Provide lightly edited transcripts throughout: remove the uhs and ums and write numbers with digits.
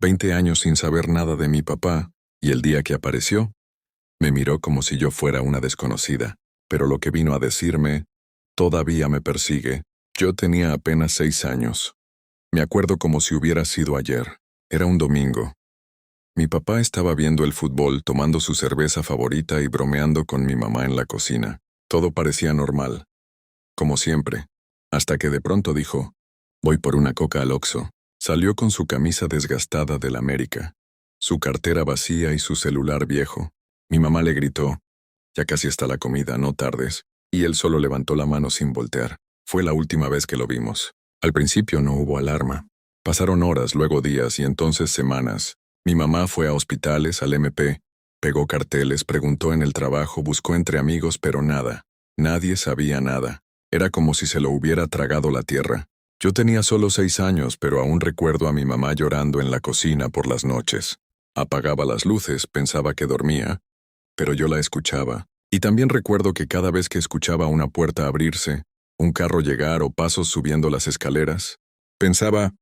20 años sin saber nada de mi papá, y el día que apareció, me miró como si yo fuera una desconocida, pero lo que vino a decirme todavía me persigue. Yo tenía apenas 6 años. Me acuerdo como si hubiera sido ayer. Era un domingo. Mi papá estaba viendo el fútbol, tomando su cerveza favorita y bromeando con mi mamá en la cocina. Todo parecía normal, como siempre, hasta que de pronto dijo, «Voy por una coca al Oxxo». Salió con su camisa desgastada del América, su cartera vacía y su celular viejo. Mi mamá le gritó, «Ya casi está la comida, no tardes», y él solo levantó la mano sin voltear. Fue la última vez que lo vimos. Al principio no hubo alarma. Pasaron horas, luego días y entonces semanas. Mi mamá fue a hospitales, al MP, pegó carteles, preguntó en el trabajo, buscó entre amigos, pero nada. Nadie sabía nada. Era como si se lo hubiera tragado la tierra. Yo tenía solo 6 años, pero aún recuerdo a mi mamá llorando en la cocina por las noches. Apagaba las luces, pensaba que dormía, pero yo la escuchaba. Y también recuerdo que cada vez que escuchaba una puerta abrirse, un carro llegar o pasos subiendo las escaleras, pensaba,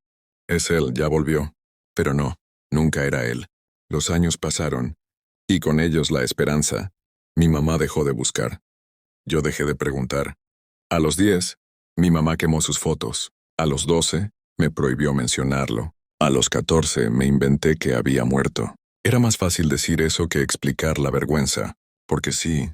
«Es él, ya volvió». Pero no, nunca era él. Los años pasaron, y con ellos la esperanza. Mi mamá dejó de buscar. Yo dejé de preguntar. A los 10, mi mamá quemó sus fotos. A los 12, me prohibió mencionarlo. A los 14, me inventé que había muerto. Era más fácil decir eso que explicar la vergüenza. Porque sí,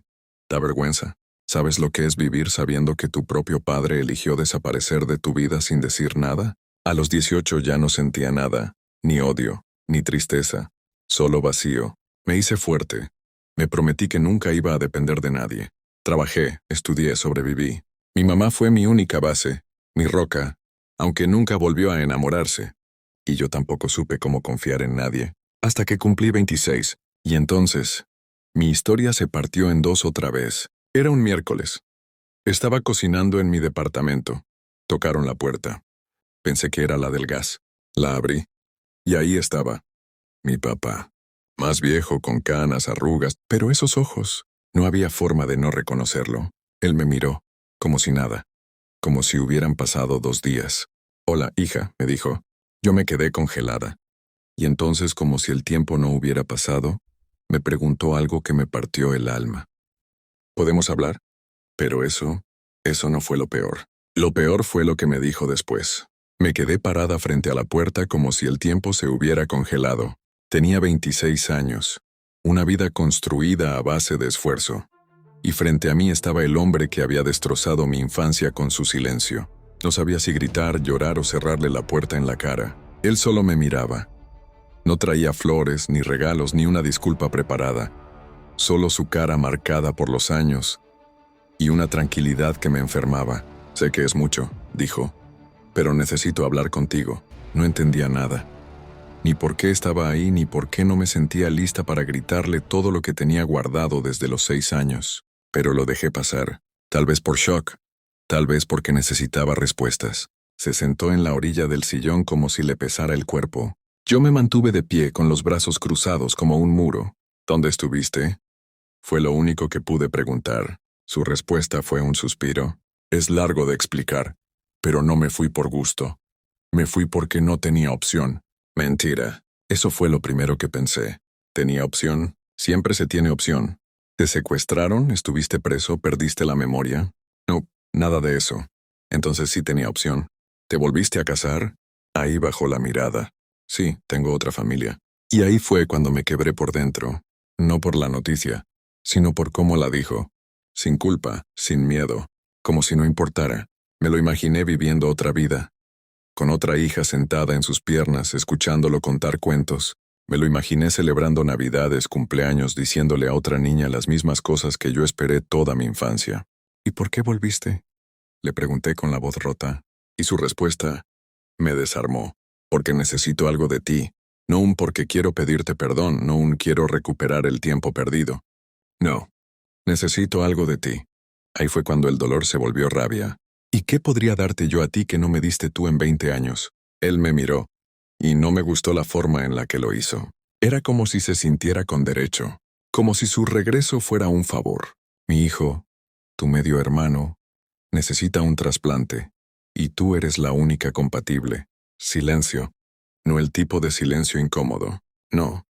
da vergüenza. ¿Sabes lo que es vivir sabiendo que tu propio padre eligió desaparecer de tu vida sin decir nada? A los 18 ya no sentía nada, ni odio, ni tristeza, solo vacío. Me hice fuerte. Me prometí que nunca iba a depender de nadie. Trabajé, estudié, sobreviví. Mi mamá fue mi única base, mi roca, aunque nunca volvió a enamorarse. Y yo tampoco supe cómo confiar en nadie, hasta que cumplí 26. Y entonces, mi historia se partió en dos otra vez. Era un miércoles. Estaba cocinando en mi departamento. Tocaron la puerta. Pensé que era la del gas. La abrí. Y ahí estaba. Mi papá. Más viejo, con canas, arrugas, pero esos ojos. No había forma de no reconocerlo. Él me miró, como si nada. Como si hubieran pasado 2 días. «Hola, hija», me dijo. Yo me quedé congelada. Y entonces, como si el tiempo no hubiera pasado, me preguntó algo que me partió el alma. «¿Podemos hablar?» Pero eso no fue lo peor. Lo peor fue lo que me dijo después. Me quedé parada frente a la puerta como si el tiempo se hubiera congelado. Tenía 26 años, una vida construida a base de esfuerzo. Y frente a mí estaba el hombre que había destrozado mi infancia con su silencio. No sabía si gritar, llorar o cerrarle la puerta en la cara. Él solo me miraba. No traía flores, ni regalos, ni una disculpa preparada. Solo su cara marcada por los años y una tranquilidad que me enfermaba. «Sé que es mucho», dijo, «pero necesito hablar contigo». No entendía nada. Ni por qué estaba ahí, ni por qué no me sentía lista para gritarle todo lo que tenía guardado desde los 6 años. Pero lo dejé pasar, tal vez por shock, tal vez porque necesitaba respuestas. Se sentó en la orilla del sillón como si le pesara el cuerpo. Yo me mantuve de pie con los brazos cruzados como un muro. «¿Dónde estuviste?», fue lo único que pude preguntar. Su respuesta fue un suspiro. «Es largo de explicar, pero no me fui por gusto. Me fui porque no tenía opción». Mentira. Eso fue lo primero que pensé. ¿Tenía opción? Siempre se tiene opción. ¿Te secuestraron? ¿Estuviste preso? ¿Perdiste la memoria? No, nada de eso. Entonces sí tenía opción. ¿Te volviste a casar? Ahí bajó la mirada. Sí, tengo otra familia. Y ahí fue cuando me quebré por dentro. No por la noticia, sino por cómo la dijo. Sin culpa, sin miedo, como si no importara. Me lo imaginé viviendo otra vida, con otra hija sentada en sus piernas, escuchándolo contar cuentos. Me lo imaginé celebrando Navidades, cumpleaños, diciéndole a otra niña las mismas cosas que yo esperé toda mi infancia. «¿Y por qué volviste?», le pregunté con la voz rota. Y su respuesta me desarmó. «Porque necesito algo de ti. No un porque quiero pedirte perdón, no un quiero recuperar el tiempo perdido. No. Necesito algo de ti». Ahí fue cuando el dolor se volvió rabia. «¿Y qué podría darte yo a ti que no me diste tú en 20 años?» Él me miró, y no me gustó la forma en la que lo hizo. Era como si se sintiera con derecho, como si su regreso fuera un favor. «Mi hijo, tu medio hermano, necesita un trasplante, y tú eres la única compatible». Silencio. No el tipo de silencio incómodo. No.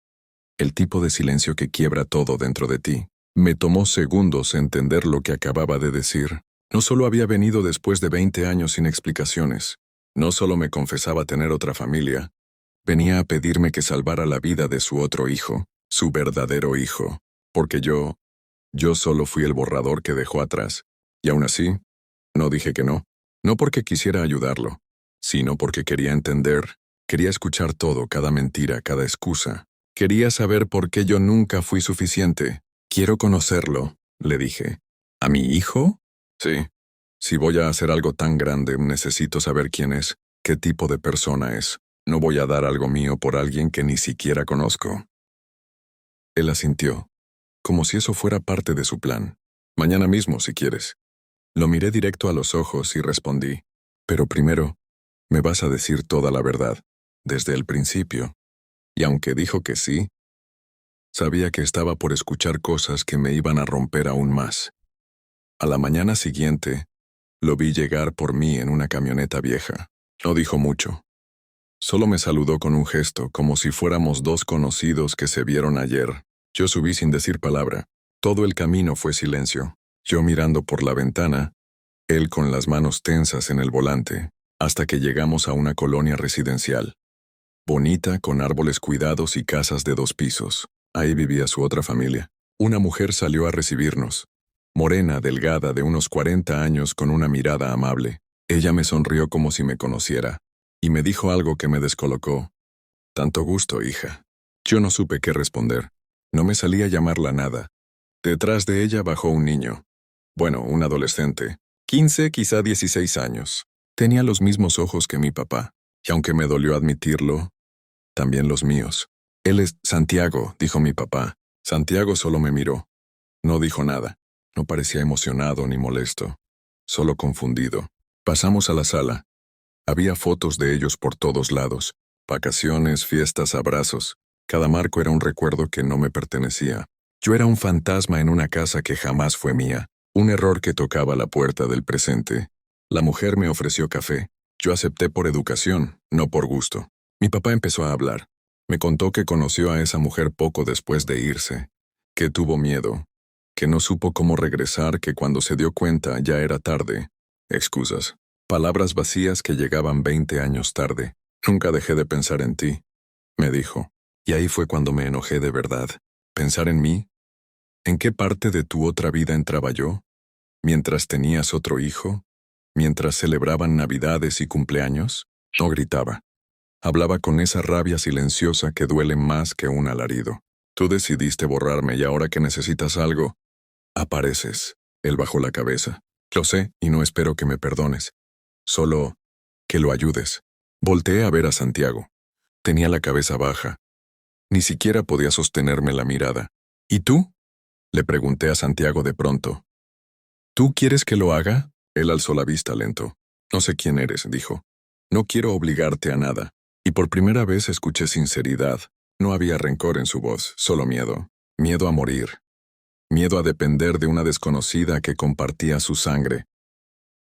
El tipo de silencio que quiebra todo dentro de ti. Me tomó segundos entender lo que acababa de decir. No solo había venido después de 20 años sin explicaciones. No solo me confesaba tener otra familia. Venía a pedirme que salvara la vida de su otro hijo, su verdadero hijo. Porque yo solo fui el borrador que dejó atrás. Y aún así, no dije que no. No porque quisiera ayudarlo, sino porque quería entender. Quería escuchar todo, cada mentira, cada excusa. Quería saber por qué yo nunca fui suficiente. Quiero conocerlo, le dije. ¿A mi hijo? Sí. Si voy a hacer algo tan grande, necesito saber quién es, qué tipo de persona es. No voy a dar algo mío por alguien que ni siquiera conozco. Él asintió, como si eso fuera parte de su plan. Mañana mismo, si quieres. Lo miré directo a los ojos y respondí, pero primero, me vas a decir toda la verdad, desde el principio. Y aunque dijo que sí, sabía que estaba por escuchar cosas que me iban a romper aún más. A la mañana siguiente, lo vi llegar por mí en una camioneta vieja. No dijo mucho. Solo me saludó con un gesto, como si fuéramos dos conocidos que se vieron ayer. Yo subí sin decir palabra. Todo el camino fue silencio. Yo mirando por la ventana, él con las manos tensas en el volante, hasta que llegamos a una colonia residencial. Bonita, con árboles cuidados y casas de 2 pisos. Ahí vivía su otra familia. Una mujer salió a recibirnos. Morena, delgada, de unos 40 años, con una mirada amable. Ella me sonrió como si me conociera, y me dijo algo que me descolocó. Tanto gusto, hija. Yo no supe qué responder. No me salía a llamarla nada. Detrás de ella bajó un niño. Bueno, un adolescente. 15, quizá 16 años. Tenía los mismos ojos que mi papá, y aunque me dolió admitirlo, también los míos. Él es Santiago, dijo mi papá. Santiago solo me miró. No dijo nada. No parecía emocionado ni molesto. Solo confundido. Pasamos a la sala. Había fotos de ellos por todos lados. Vacaciones, fiestas, abrazos. Cada marco era un recuerdo que no me pertenecía. Yo era un fantasma en una casa que jamás fue mía. Un error que tocaba la puerta del presente. La mujer me ofreció café. Yo acepté por educación, no por gusto. Mi papá empezó a hablar. Me contó que conoció a esa mujer poco después de irse, que tuvo miedo, que no supo cómo regresar, que cuando se dio cuenta ya era tarde. Excusas. Palabras vacías que llegaban 20 años tarde. Nunca dejé de pensar en ti, me dijo. Y ahí fue cuando me enojé de verdad. ¿Pensar en mí? ¿En qué parte de tu otra vida entraba yo? ¿Mientras tenías otro hijo? ¿Mientras celebraban Navidades y cumpleaños? No gritaba. Hablaba con esa rabia silenciosa que duele más que un alarido. Tú decidiste borrarme y ahora que necesitas algo, apareces. Él bajó la cabeza. Lo sé y no espero que me perdones. Solo que lo ayudes. Volteé a ver a Santiago. Tenía la cabeza baja. Ni siquiera podía sostenerme la mirada. ¿Y tú? Le pregunté a Santiago de pronto. ¿Tú quieres que lo haga? Él alzó la vista lento. No sé quién eres, dijo. No quiero obligarte a nada. Y por primera vez escuché sinceridad. No había rencor en su voz, solo miedo. Miedo a morir. Miedo a depender de una desconocida que compartía su sangre,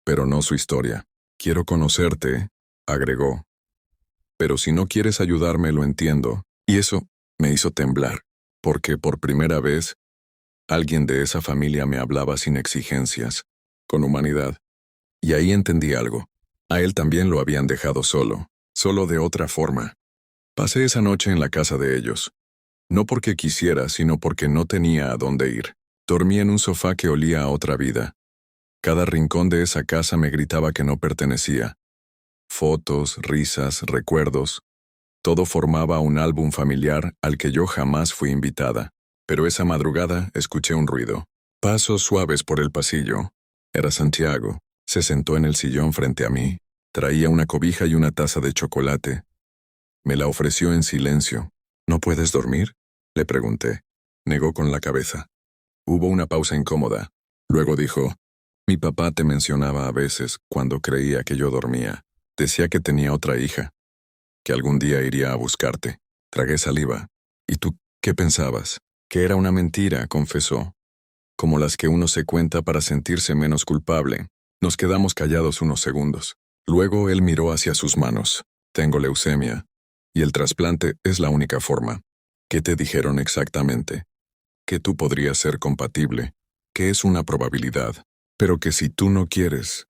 pero no su historia. Quiero conocerte, agregó. Pero si no quieres ayudarme, lo entiendo. Y eso me hizo temblar, porque por primera vez, alguien de esa familia me hablaba sin exigencias, con humanidad. Y ahí entendí algo. A él también lo habían dejado solo de otra forma. Pasé esa noche en la casa de ellos. No porque quisiera, sino porque no tenía a dónde ir. Dormí en un sofá que olía a otra vida. Cada rincón de esa casa me gritaba que no pertenecía. Fotos, risas, recuerdos. Todo formaba un álbum familiar al que yo jamás fui invitada. Pero esa madrugada escuché un ruido. Pasos suaves por el pasillo. Era Santiago. Se sentó en el sillón frente a mí. Traía una cobija y una taza de chocolate. Me la ofreció en silencio. ¿No puedes dormir?, le pregunté. Negó con la cabeza. Hubo una pausa incómoda. Luego dijo, mi papá te mencionaba a veces cuando creía que yo dormía. Decía que tenía otra hija, que algún día iría a buscarte. Tragué saliva. ¿Y tú qué pensabas? Que era una mentira, confesó. Como las que uno se cuenta para sentirse menos culpable. Nos quedamos callados unos segundos. Luego él miró hacia sus manos. Tengo leucemia. Y el trasplante es la única forma. ¿Qué te dijeron exactamente? Que tú podrías ser compatible, que es una probabilidad, pero que si tú no quieres,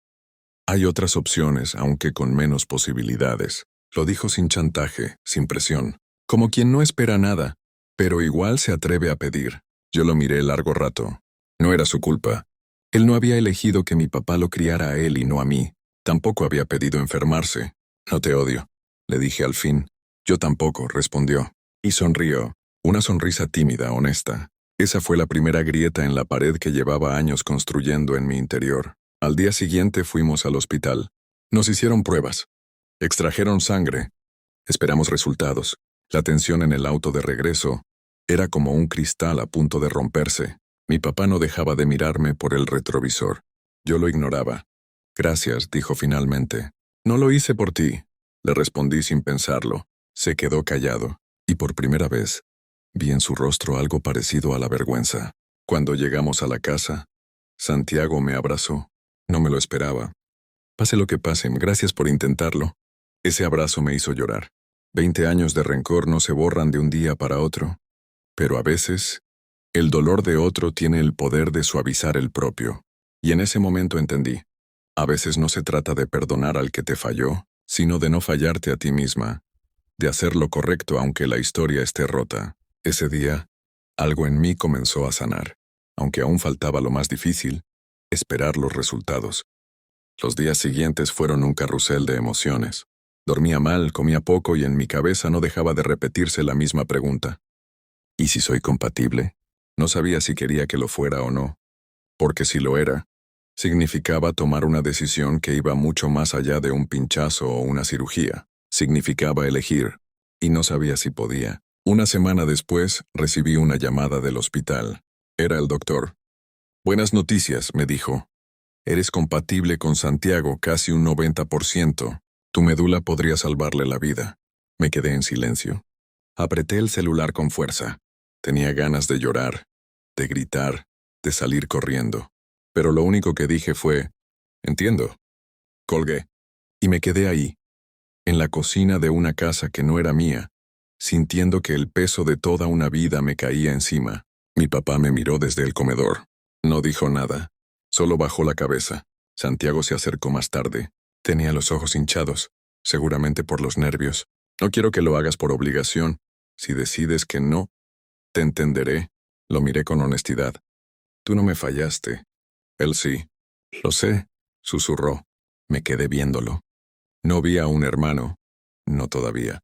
hay otras opciones, aunque con menos posibilidades. Lo dijo sin chantaje, sin presión, como quien no espera nada, pero igual se atreve a pedir. Yo lo miré largo rato. No era su culpa. Él no había elegido que mi papá lo criara a él y no a mí. Tampoco había pedido enfermarse. No te odio, le dije al fin. Yo tampoco, respondió. Y sonrió. Una sonrisa tímida, honesta. Esa fue la primera grieta en la pared que llevaba años construyendo en mi interior. Al día siguiente fuimos al hospital. Nos hicieron pruebas. Extrajeron sangre. Esperamos resultados. La tensión en el auto de regreso era como un cristal a punto de romperse. Mi papá no dejaba de mirarme por el retrovisor. Yo lo ignoraba. Gracias, dijo finalmente. No lo hice por ti, le respondí sin pensarlo. Se quedó callado, y por primera vez vi en su rostro algo parecido a la vergüenza. Cuando llegamos a la casa, Santiago me abrazó. No me lo esperaba. Pase lo que pase, gracias por intentarlo. Ese abrazo me hizo llorar. 20 años de rencor no se borran de un día para otro, pero a veces, el dolor de otro tiene el poder de suavizar el propio. Y en ese momento entendí. A veces no se trata de perdonar al que te falló, sino de no fallarte a ti misma, de hacer lo correcto aunque la historia esté rota. Ese día, algo en mí comenzó a sanar, aunque aún faltaba lo más difícil, esperar los resultados. Los días siguientes fueron un carrusel de emociones. Dormía mal, comía poco y en mi cabeza no dejaba de repetirse la misma pregunta. ¿Y si soy compatible? No sabía si quería que lo fuera o no, porque si lo era, significaba tomar una decisión que iba mucho más allá de un pinchazo o una cirugía. Significaba elegir, y no sabía si podía. Una semana después, recibí una llamada del hospital. Era el doctor. Buenas noticias, me dijo. Eres compatible con Santiago casi un 90%. Tu médula podría salvarle la vida. Me quedé en silencio. Apreté el celular con fuerza. Tenía ganas de llorar, de gritar, de salir corriendo. Pero lo único que dije fue, entiendo. Colgué. Y me quedé ahí, en la cocina de una casa que no era mía, sintiendo que el peso de toda una vida me caía encima. Mi papá me miró desde el comedor. No dijo nada. Solo bajó la cabeza. Santiago se acercó más tarde. Tenía los ojos hinchados, seguramente por los nervios. No quiero que lo hagas por obligación. Si decides que no, te entenderé. Lo miré con honestidad. Tú no me fallaste. Él sí. Lo sé, susurró. Me quedé viéndolo. No vi a un hermano, no todavía.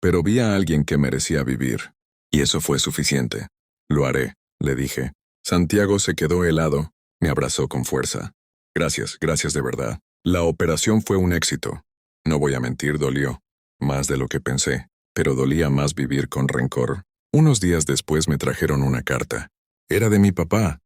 Pero vi a alguien que merecía vivir. Y eso fue suficiente. Lo haré, le dije. Santiago se quedó helado. Me abrazó con fuerza. Gracias, gracias de verdad. La operación fue un éxito. No voy a mentir, dolió. Más de lo que pensé. Pero dolía más vivir con rencor. Unos días después me trajeron una carta. Era de mi papá.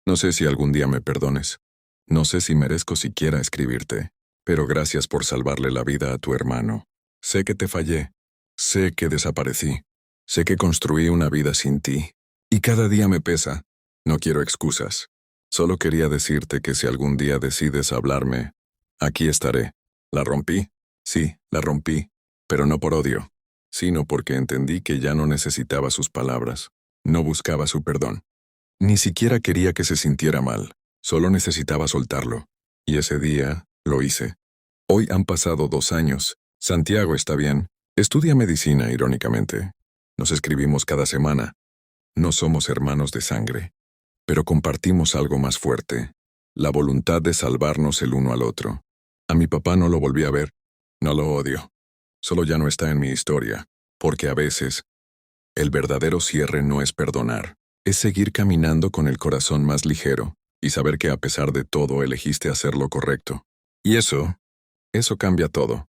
No sé si algún día me perdones. No sé si merezco siquiera escribirte. Pero gracias por salvarle la vida a tu hermano. Sé que te fallé. Sé que desaparecí. Sé que construí una vida sin ti. Y cada día me pesa. No quiero excusas. Solo quería decirte que si algún día decides hablarme, aquí estaré. ¿La rompí? Sí, la rompí. Pero no por odio, sino porque entendí que ya no necesitaba sus palabras. No buscaba su perdón. Ni siquiera quería que se sintiera mal. Solo necesitaba soltarlo. Y ese día, lo hice. Hoy han pasado 2 años. Santiago está bien. Estudia medicina, irónicamente. Nos escribimos cada semana. No somos hermanos de sangre, pero compartimos algo más fuerte. La voluntad de salvarnos el uno al otro. A mi papá no lo volví a ver. No lo odio. Solo ya no está en mi historia. Porque a veces, el verdadero cierre no es perdonar. Es seguir caminando con el corazón más ligero y saber que a pesar de todo elegiste hacer lo correcto. Y eso cambia todo.